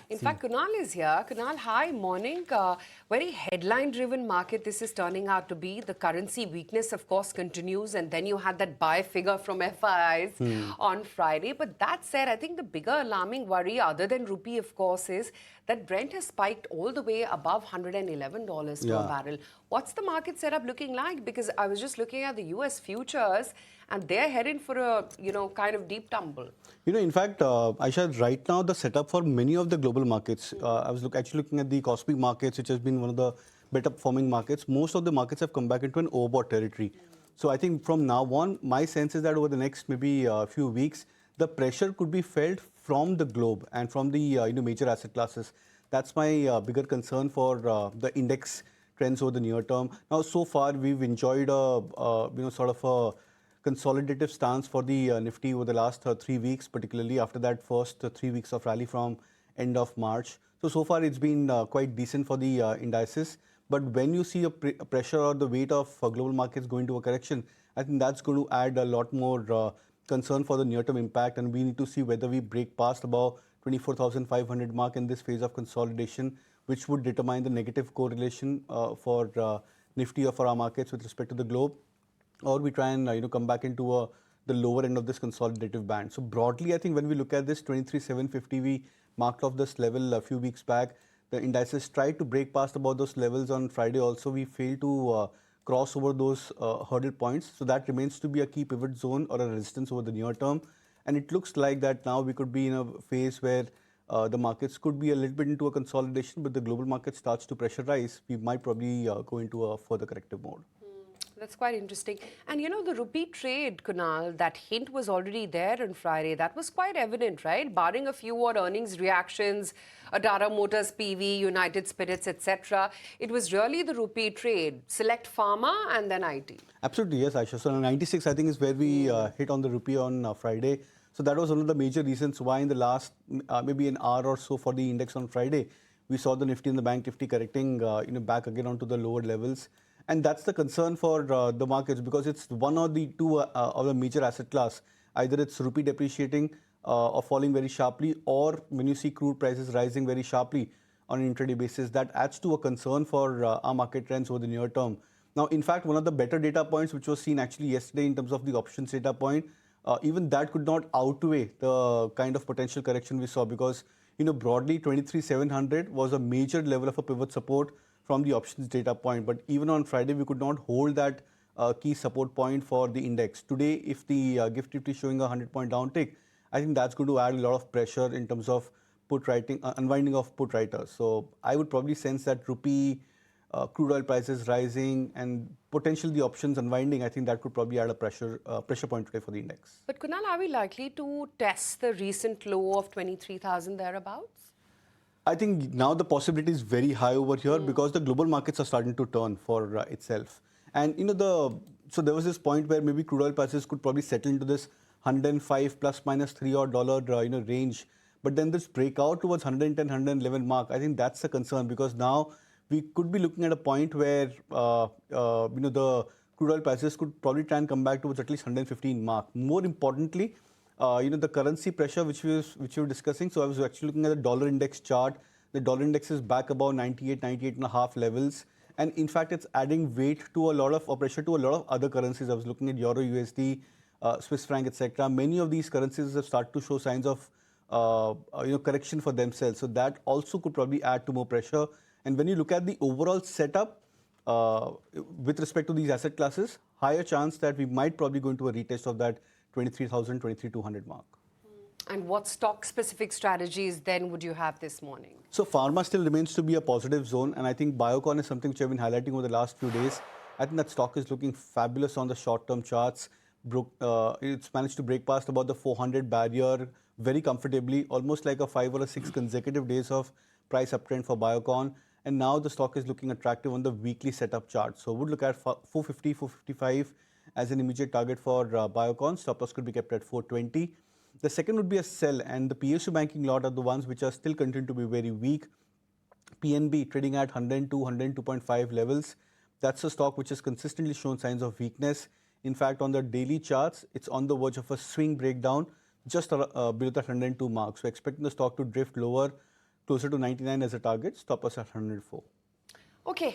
In fact, Kunal is here. Kunal, hi, morning. Very headline-driven market this is turning out to be. The currency weakness, of course, continues. And then you had that buy figure from FIIs on Friday. But that said, I think the bigger alarming worry, other than rupee, of course, is that Brent has spiked all the way above $111 to a Yeah. barrel. What's the market setup looking like? Because I was just looking at the US futures, and they're heading for a, kind of deep tumble. In fact, Aisha, right now the setup for many of the global markets, I was actually looking at the Cosmic markets, which has been one of the better performing markets. Most of the markets have come back into an overbought territory. So I think from now on, my sense is that over the next maybe few weeks, the pressure could be felt from the globe and from the major asset classes. That's my bigger concern for the index trends over the near term. Now, so far we've enjoyed sort of a consolidative stance for the Nifty over the last 3 weeks, particularly after that first 3 weeks of rally from end of March. So far it's been quite decent for the indices. But when you see a pressure or the weight of global markets going to a correction, I think that's going to add a lot more concern for the near-term impact. And we need to see whether we break past about 24,500 mark in this phase of consolidation, which would determine the negative correlation for Nifty or for our markets with respect to the globe, or we try and come back into the lower end of this consolidative band. So broadly, I think when we look at this 23,750, we marked off this level a few weeks back. The indices tried to break past about those levels on Friday. Also, we failed to cross over those hurdle points. So that remains to be a key pivot zone or a resistance over the near term. And it looks like that now we could be in a phase where the markets could be a little bit into a consolidation, but the global market starts to pressurize. We might probably go into a further corrective mode. That's quite interesting. And the rupee trade, Kunal, that hint was already there on Friday. That was quite evident, right? Barring a few odd earnings reactions, Adara Motors PV, United Spirits, etc. It was really the rupee trade, select pharma and then IT. Absolutely, yes, Aisha. So 96, I think, is where we hit on the rupee on Friday. So that was one of the major reasons why in the last maybe an hour or so for the index on Friday, we saw the Nifty and the Bank Nifty correcting back again onto the lower levels. And that's the concern for the markets, because it's one or the two of the major asset class. Either it's rupee depreciating or falling very sharply, or when you see crude prices rising very sharply on an intraday basis, that adds to a concern for our market trends over the near term. Now, in fact, one of the better data points which was seen actually yesterday in terms of the options data point, even that could not outweigh the kind of potential correction we saw, because broadly 23,700 was a major level of a pivot support from the options data point. But even on Friday, we could not hold that key support point for the index. Today, if the GIFT Nifty is showing a 100-point downtick, I think that's going to add a lot of pressure in terms of put writing, unwinding of put writers. So I would probably sense that rupee, crude oil prices rising, and potentially the options unwinding, I think that could probably add a pressure point today for the index. But Kunal, are we likely to test the recent low of 23,000 thereabouts? I think now the possibility is very high over here because the global markets are starting to turn for itself. And so there was this point where maybe crude oil prices could probably settle into this 105 plus minus $3 odd range. But then this breakout towards 110, 111 mark, I think that's a concern, because now we could be looking at a point where the crude oil prices could probably try and come back towards at least 115 mark. More importantly, the currency pressure which we were discussing. So I was actually looking at the dollar index chart. The dollar index is back about 98, 98 and a half levels. And in fact, it's adding weight to a lot of, or pressure to a lot of other currencies. I was looking at Euro, USD, Swiss franc, etc. Many of these currencies have started to show signs of correction for themselves. So that also could probably add to more pressure. And when you look at the overall setup with respect to these asset classes, higher chance that we might probably go into a retest of that 23,000, 23,200 mark. And what stock-specific strategies then would you have this morning? So pharma still remains to be a positive zone, and I think Biocon is something which I've been highlighting over the last few days. I think that stock is looking fabulous on the short-term charts. It's managed to break past about the 400 barrier very comfortably, almost like a 5 or a 6 consecutive days of price uptrend for Biocon. And now the stock is looking attractive on the weekly setup chart. So would look at 450, 455 as an immediate target for Biocon. Stop loss could be kept at 420. The second would be a sell, and the PSU banking lot are the ones which are still continuing to be very weak. PNB trading at 102, 102.5 levels. That's a stock which has consistently shown signs of weakness. In fact, on the daily charts, it's on the verge of a swing breakdown just below that 102 mark. So expecting the stock to drift lower closer to 99 as a target, stop loss at 104. Okay,